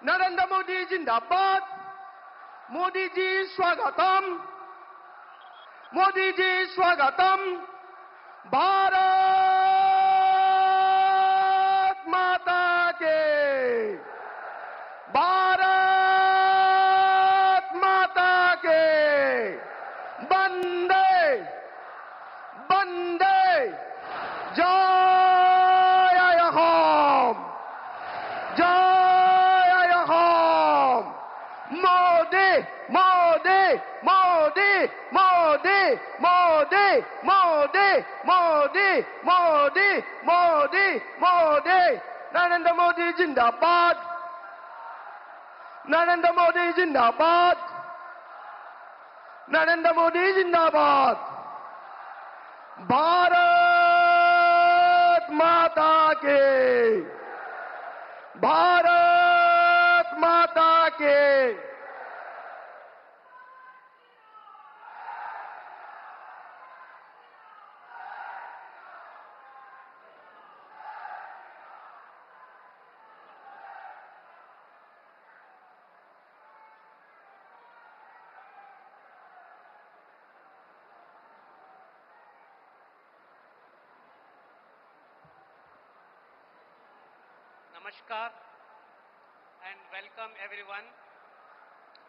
नरेंद्र मोदी जिंदाबाद। मोदी जी स्वागतम। मोदी जी स्वागतम। भारत माता के। भारत माता के। वंदे वंदे जय होम। जय होम। मोदी मोदी मोदी मोदी मोदी मोदी मोदी मोदी मोदी मोदी। नरेंद्र मोदी जिंदाबाद। नरेंद्र मोदी जिंदाबाद। नरेंद्र मोदी जिंदाबाद। भारत माता के। भारत माता के। Namaskar and welcome everyone.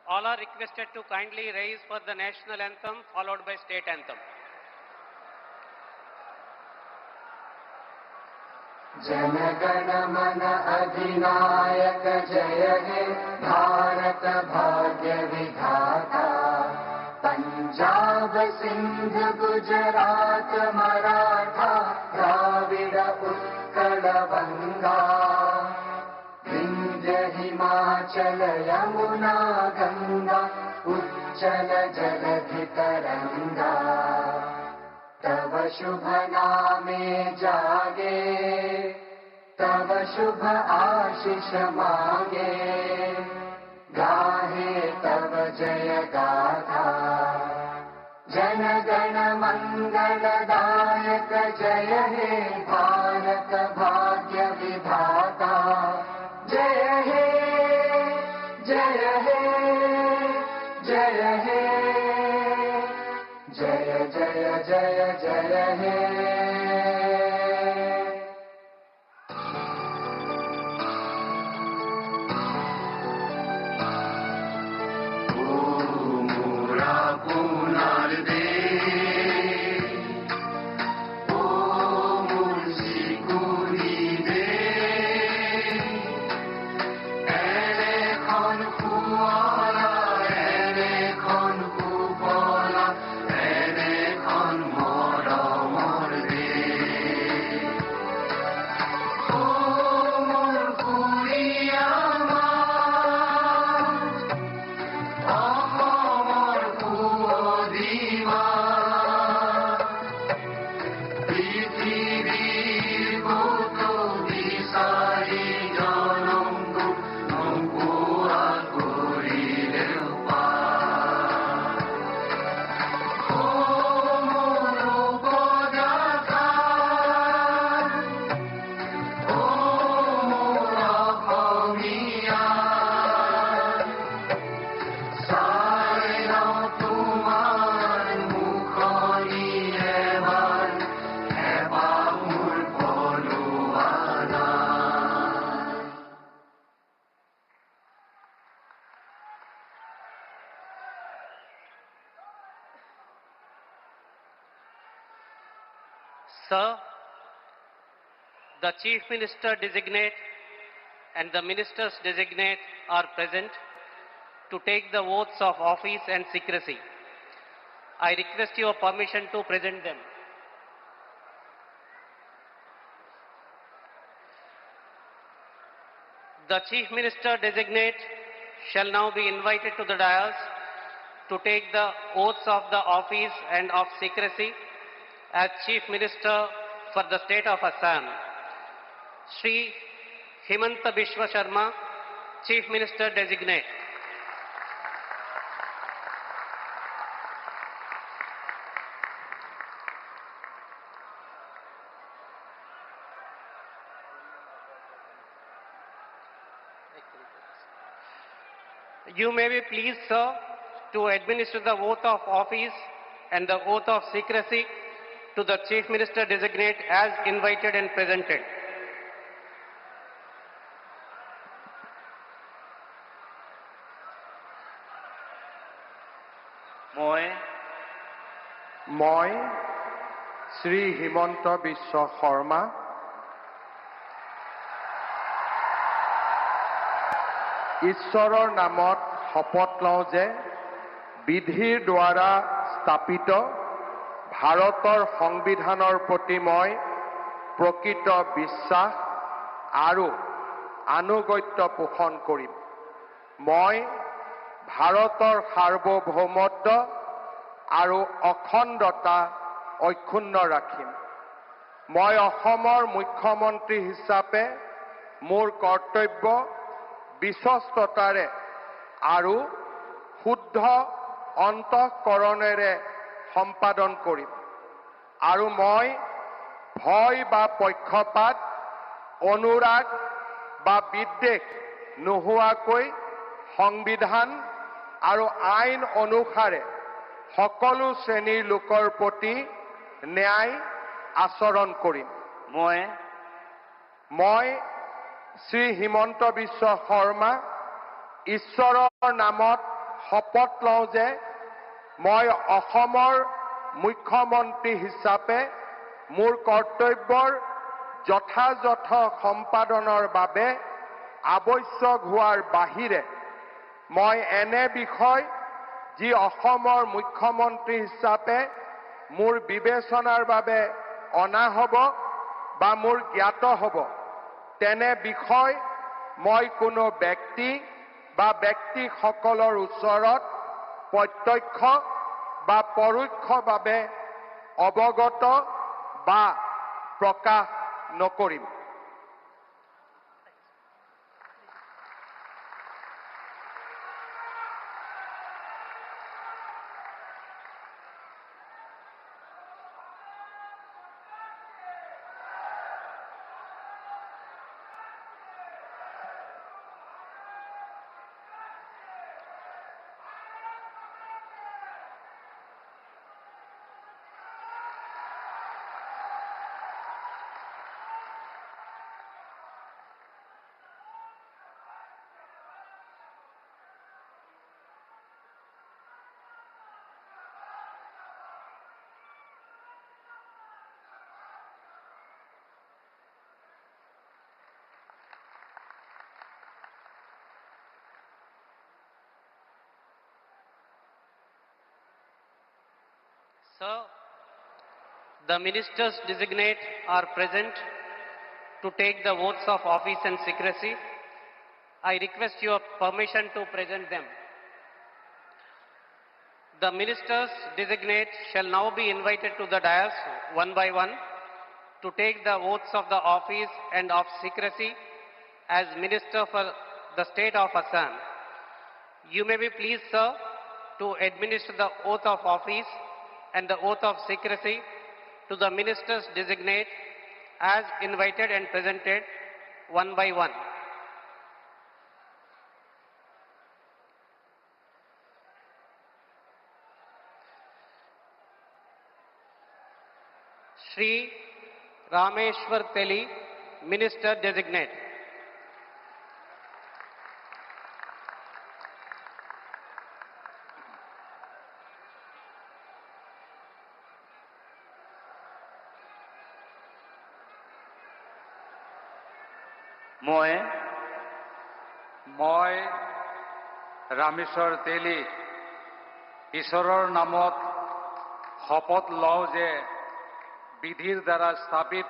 All are requested to kindly raise for the national anthem followed by state anthem. Jana Gana मन अधिनायक जय हे भारत भाग्य विधाता। पंजाब सिंध गुजरात मराठा द्राविड उत्कल बंगा। विंध्य हिमाचल यमुना गंगा उच्चल जलधि तरंगा। तव शुभ नामे जागे तव शुभ आशीष मांगे। गाहे तव जय गाथा जन गण मंगलदायक जय हे भारत भाग्य विधाता। जय हे जय हे जय हे जय जय जय जय हे। Sir, the Chief Minister designate and the Ministers designate are present to take the oaths of office and secrecy. I request your permission to present them. The Chief Minister designate shall now be invited to the dais to take the oaths of the office and of secrecy as Chief Minister for the State of Assam. Shri Himanta Biswa Sharma, Chief Minister designate. You may be pleased, sir, to administer the oath of office and the oath of secrecy to the Chief Minister designate as invited and presented. মই শ্ৰী হিমন্ত বিশ্ব শৰ্মা ঈশ্বৰৰ নামত শপত লওঁ যে বিধিৰ দ্বাৰা স্থাপিত ভাৰতৰ সংবিধানৰ প্ৰতি মই প্ৰকৃত বিশ্বাস আৰু আনুগত্য পোষণ কৰিম। মই ভাৰতৰ সাৰ্বভৌমত্ব আৰু অখণ্ডতা অক্ষুণ্ণ ৰাখিম। মই অসমৰ মুখ্যমন্ত্ৰী হিচাপে মোৰ কৰ্তব্য বিশ্বস্ততাৰে আৰু শুদ্ধ অন্তঃকৰণেৰে সম্পাদন কৰিম আৰু মই ভয় বা পক্ষপাত অনুৰাগ বা বিদ্বেষ নোহোৱাকৈ সংবিধান আৰু আইন অনুসাৰে সকলো শ্ৰেণীৰ লোকৰ প্ৰতি ন্যায় আচৰণ কৰিম। মই শ্ৰী হিমন্ত বিশ্ব শৰ্মা ঈশ্বৰৰ নামত শপত লওঁ যে মই অসমৰ মুখ্যমন্ত্ৰী হিচাপে মোৰ কৰ্তব্যৰ যথাযথ সম্পাদনৰ বাবে আৱশ্যক হোৱাৰ বাহিৰে মই এনে বিষয় যি অসমৰ মুখ্যমন্ত্ৰী হিচাপে মোৰ বিবেচনাৰ বাবে অনা হ'ব বা মোৰ জ্ঞাত হ'ব তেনে বিষয় মই কোনো ব্যক্তি বা ব্যক্তিসকলৰ ওচৰত প্ৰত্যক্ষ বা পৰোক্ষভাৱে অৱগত বা প্ৰকাশ নকৰিম। Sir, the ministers designate are present to take the oaths of office and secrecy. I request your permission to present them. The ministers designate shall now be invited to the dais one by one to take the oaths of the office and of secrecy as Minister for the State of Assam. You may be pleased, sir, to administer the oath of office and the oath of secrecy to the ministers designate as invited and presented one by one. Shri Rameshwar Teli, Minister Designate. মই ৰামেশ্বৰ তেলী ঈশ্বৰৰ নামত শপত লওঁ যে বিধিৰ দ্বাৰা স্থাপিত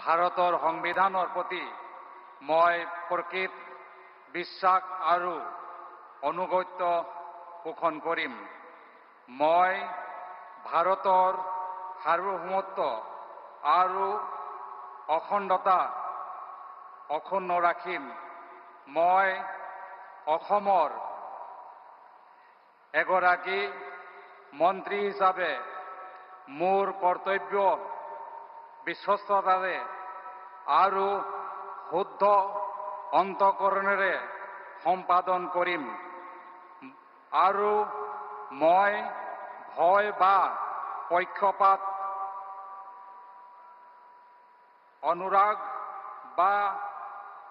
ভাৰতৰ সংবিধানৰ প্ৰতি মই প্ৰকৃত বিশ্বাস আৰু অনুগত্য পোষণ কৰিম। মই ভাৰতৰ সাৰ্বভৌমত্ব আৰু অখণ্ডতা অক্ষুণ্ণ ৰাখিম। মই অসমৰ এগৰাকী মন্ত্ৰী হিচাপে মোৰ কৰ্তব্য বিশ্বস্ততাৰে আৰু শুদ্ধ অন্তঃকৰণেৰে সম্পাদন কৰিম। আৰু মই ভয় বা পক্ষপাত অনুৰাগ বা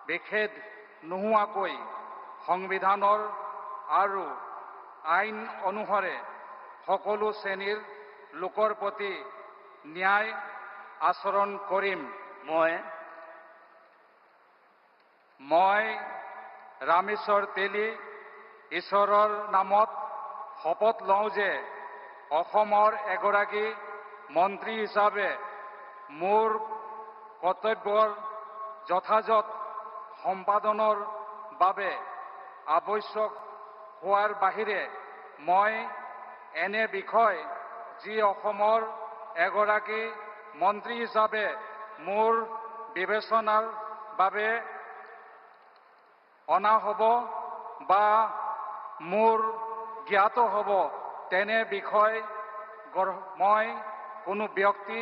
বিখেদ নোহোৱাকৈ সংবিধানৰ আৰু আইন অনুসাৰে সকলো শ্ৰেণীৰ লোকৰ প্ৰতি ন্যায় আচৰণ কৰিম। মই ৰামেশ্বৰ তেলী ঈশ্বৰৰ নামত শপত লওঁ যে অসমৰ এগৰাকী মন্ত্ৰী হিচাপে মোৰ কৰ্তব্যৰ যথাযথ সম্পাদনৰ বাবে আৱশ্যক হোৱাৰ বাহিৰে মই এনে বিষয় যি অসমৰ এগৰাকী মন্ত্ৰী হিচাপে মোৰ বিবেচনাৰ বাবে অনা হ'ব বা মোৰ জ্ঞাত হ'ব তেনে বিষয় মই কোনো ব্যক্তি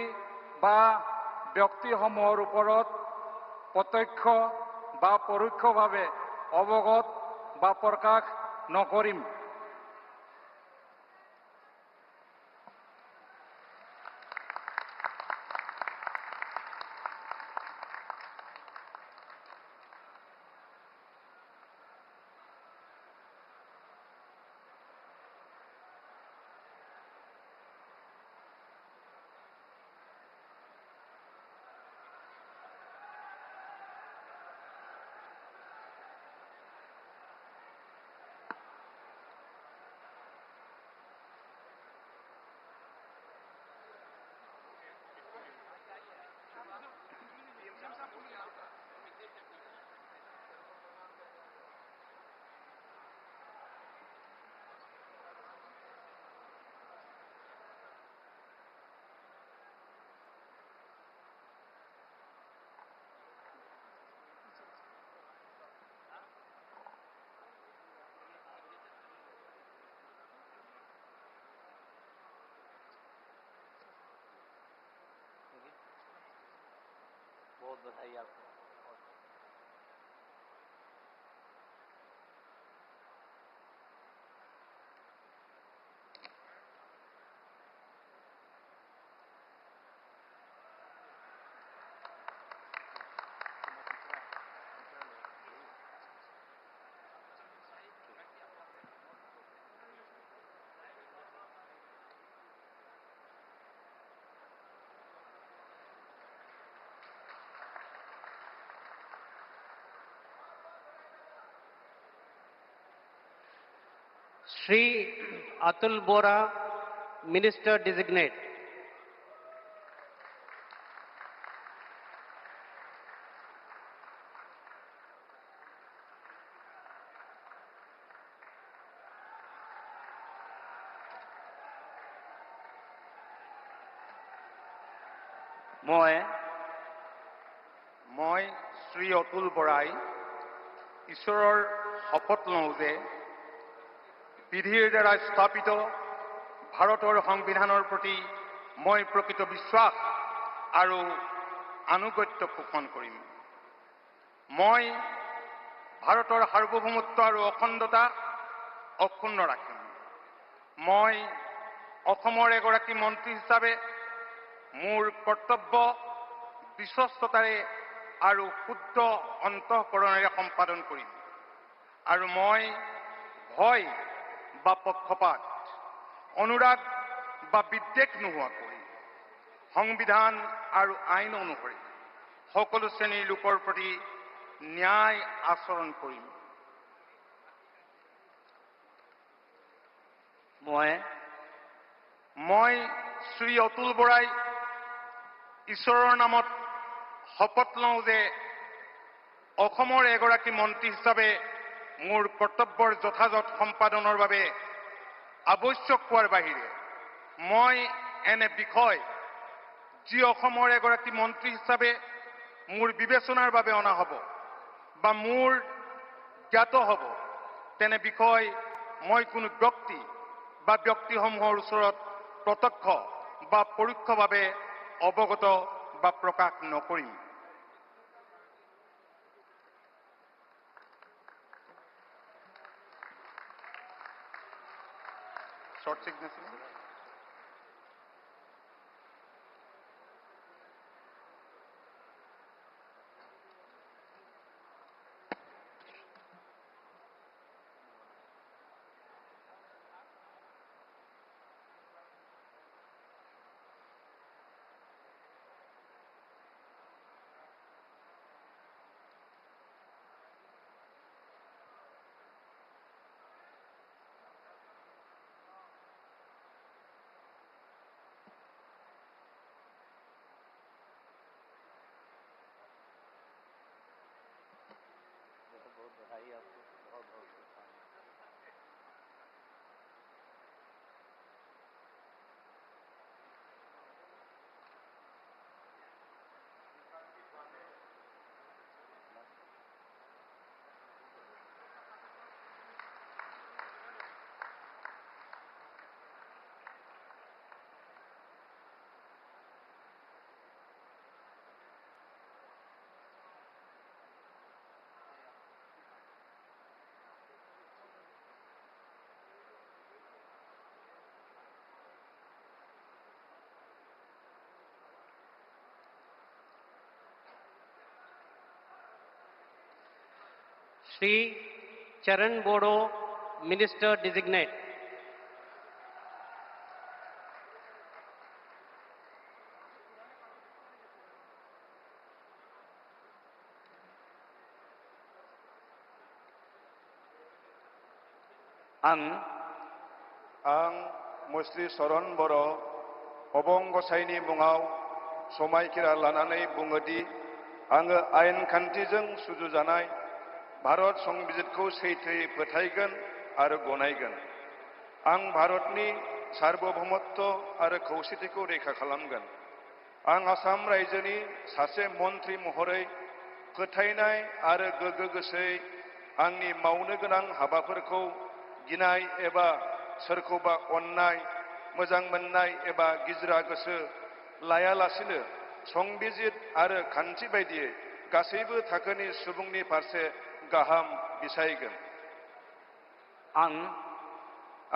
বা ব্যক্তিসমূহৰ ওপৰত প্ৰত্যক্ষ বা পৰোক্ষভাৱে অৱগত বা প্ৰকাশ নকৰিম। बहुत बधाई आपको। Shri Atul Bora, Minister Designate. মই শ্ৰী অতুল বৰাই ঈশ্বৰৰ শপত লওঁ যে বিধিৰ দ্বাৰা স্থাপিত ভাৰতৰ সংবিধানৰ প্ৰতি মই প্ৰকৃত বিশ্বাস আৰু আনুগত্য পোষণ কৰিম। মই ভাৰতৰ সাৰ্বভৌমত্ব আৰু অখণ্ডতা অক্ষুণ্ণ ৰাখিম। মই অসমৰ এগৰাকী মন্ত্ৰী হিচাপে মোৰ কৰ্তব্য বিশ্বস্ততাৰে আৰু শুদ্ধ অন্তঃকৰণেৰে সম্পাদন কৰিম আৰু মই ভয় বা পক্ষপাত অনুৰাগ বা বিদ্বেষ নোহোৱাকৈ সংবিধান আৰু আইন অনুসৰি সকলো শ্ৰেণীৰ লোকৰ প্ৰতি ন্যায় আচৰণ কৰিম। মই শ্ৰী অতুল বৰাই ঈশ্বৰৰ নামত শপত লওঁ যে অসমৰ এগৰাকী মন্ত্ৰী হিচাপে মোৰ কৰ্তব্যৰ যথাযথ সম্পাদনৰ বাবে আৱশ্যক হোৱাৰ বাহিৰে মই এনে বিষয় যি অসমৰ এগৰাকী মন্ত্ৰী হিচাপে মোৰ বিবেচনাৰ বাবে অনা হ'ব বা মোৰ জ্ঞাত হ'ব তেনে বিষয় মই কোনো ব্যক্তি বা ব্যক্তিসমূহৰ ওচৰত প্ৰত্যক্ষ বা পৰোক্ষভাৱে অৱগত বা প্ৰকাশ নকৰিম। short signature. Shri Charan Bodo, Minister Designate. आं मुस्रि चरण बर' अबं गसाइनि मुङाव समायखिरा लानानै बुङोदि आङो आयेन खान्थिजों सुजुजानाय भारत संबिजितखौ सैथोयै फोथायगोन आरो गनायगोन। आं भारतनि सार्वभौमत्व आरो खौसेथिखौ रैखा खालामगोन। आं आसाम रायजोनि सासे मन्थ्रि महरै फोथायनाय आरो गोगो गोसोयै आंनि मावनो गोनां हाबाफोरखौ गिनाय एबा सोरखौबा अननाय, मोजां मोननाय एबा गिज्रा गोसो लायालासिनो संबिजित आरो खान्थि बायदियै गासैबो थाखोनि सुबुंनि फारसे गाहाम बिसायगोन।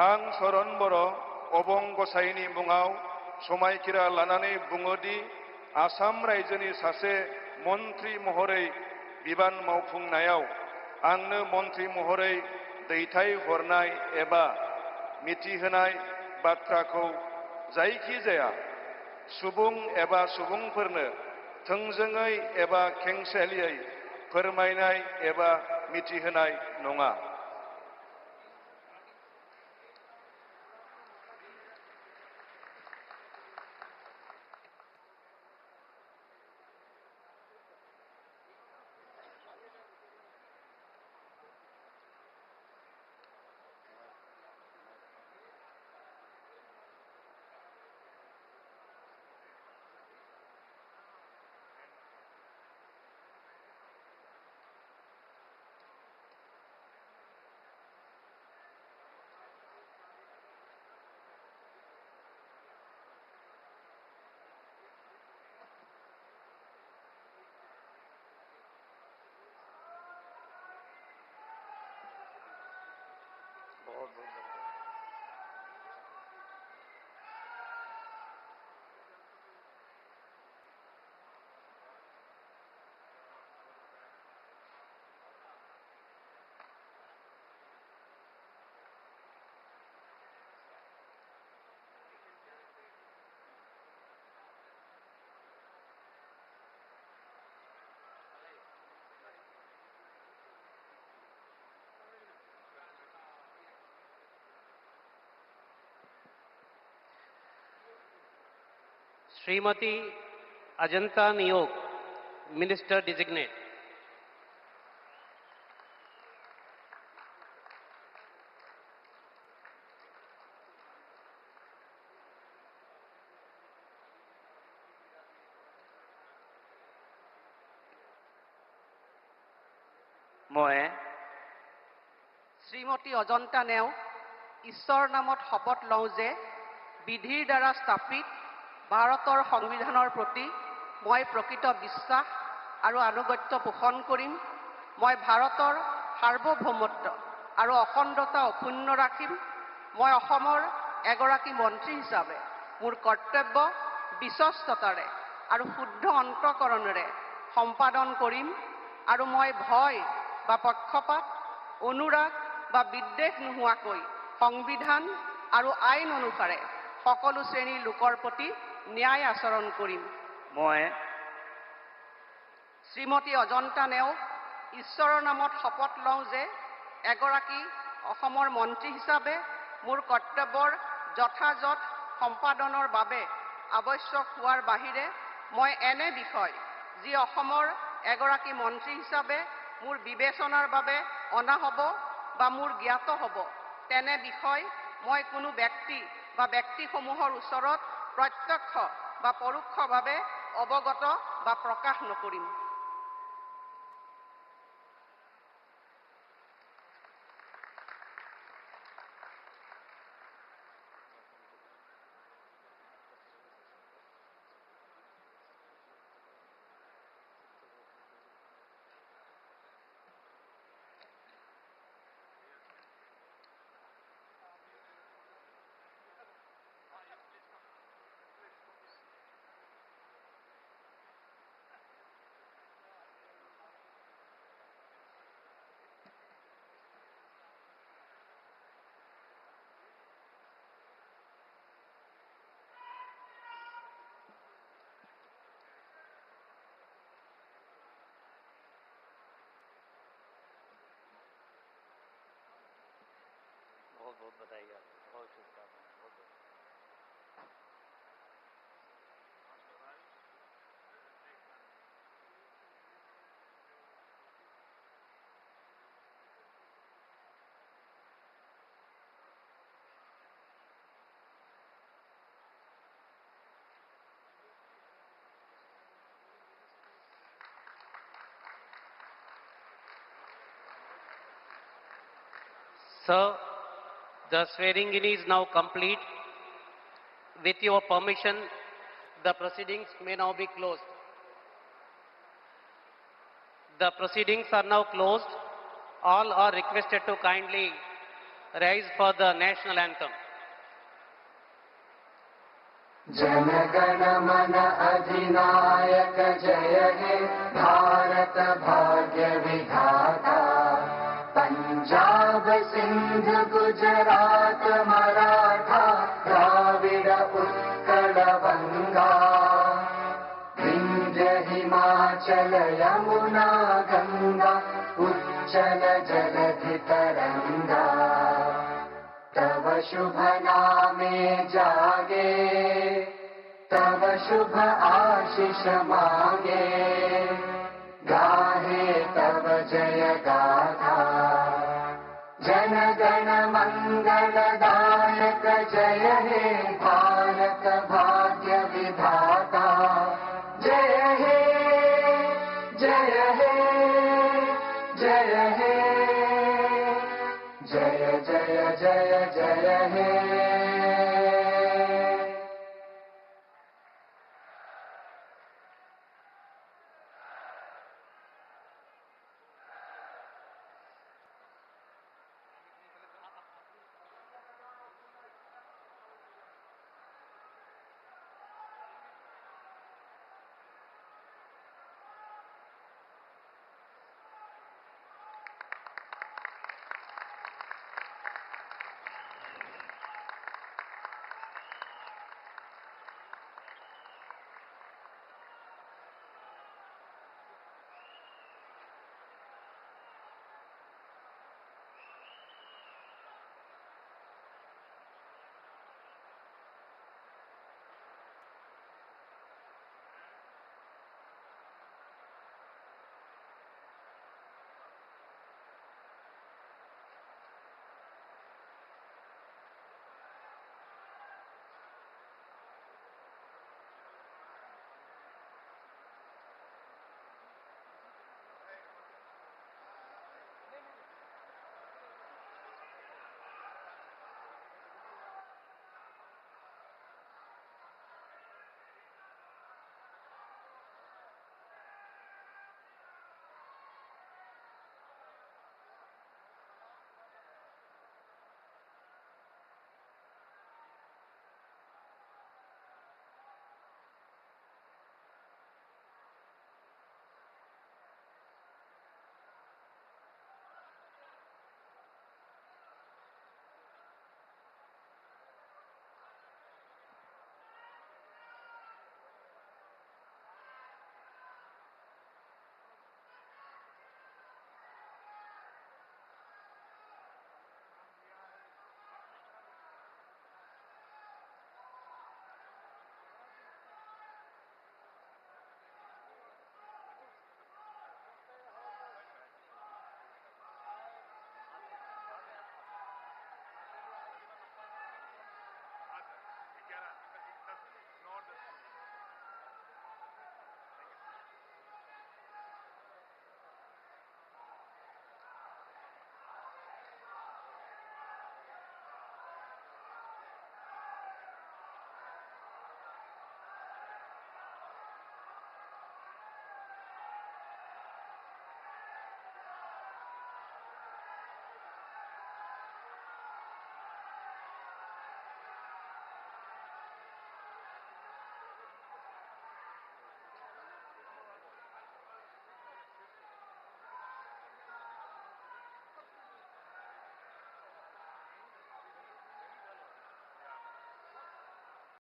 आं चरण बर' अबं गसाइनि मुङाव समायखिरा लानानै बुङोदि आसाम रायजोनि सासे मन्थ्रि महरै बिबान मावफुंनायाव आंनो मन्थ्रि महरै दैथाय हरनाय एबा मिथिहोनाय बाथ्राखौ जायखिजाया सुबुं एबा सुबुंफोरनो थोंजोङै एबा खेंसालियायै फोरमायनाय एबा मिथिहोनाय नङा। Srimati Ajanta Niyog, Minister Designate. মই শ্ৰীমতী অজন্তা নেও ঈশ্বৰৰ নামত শপত লওঁ যে বিধিৰ দ্বাৰা স্থাপিত ভাৰতৰ সংবিধানৰ প্ৰতি মই প্ৰকৃত বিশ্বাস আৰু আনুগত্য পোষণ কৰিম। মই ভাৰতৰ সাৰ্বভৌমত্ব আৰু অখণ্ডতা অক্ষুণ্ণ ৰাখিম। মই অসমৰ এগৰাকী মন্ত্ৰী হিচাপে মোৰ কৰ্তব্য বিশ্বস্ততাৰে আৰু শুদ্ধ অন্তঃকৰণেৰে সম্পাদন কৰিম আৰু মই ভয় বা পক্ষপাত অনুৰাগ বা বিদ্বেষ নোহোৱাকৈ সংবিধান আৰু আইন অনুসাৰে সকলো শ্ৰেণীৰ লোকৰ প্ৰতি ন্যায় আচৰণ কৰিম। মই শ্ৰীমতী অজন্তা নেওগ ঈশ্বৰৰ নামত শপত লওঁ যে এগৰাকী অসমৰ মন্ত্ৰী হিচাপে মোৰ কৰ্তব্যৰ যথাযথ সম্পাদনৰ বাবে আৱশ্যক হোৱাৰ বাহিৰে মই এনে বিষয় যি অসমৰ এগৰাকী মন্ত্ৰী হিচাপে মোৰ বিবেচনাৰ বাবে অনা হ'ব বা মোৰ জ্ঞাত হ'ব তেনে বিষয় মই কোনো ব্যক্তি বা ব্যক্তিসমূহৰ ওচৰত প্ৰত্যক্ষ বা পৰোক্ষভাৱে অৱগত বা প্ৰকাশ নকৰিম। बहुत बहुत बधाई आप, बहुत शुभकामनाएं, बहुत बहुत। Sir, the swearing-in is now complete. With your permission, the proceedings may now be closed. The proceedings are now closed. All are requested to kindly rise for the national anthem. Jana Gana मन अधिनायक जय हे भारत भाग्य विधाता पंजाब सिंध गुजरात मराठा द्राविड उत्कल बंगा विंध्य हिमाचल यमुना गंगा उच्चल जलधि तरंगा तव शुभ नामे जागे तव शुभ आशीष मांगे गाहे तव जय गाथा जन गण मंगलदायक जय हे भारत भाग्य विधाता जय हे जय हे जय हे जय जय जय जय हे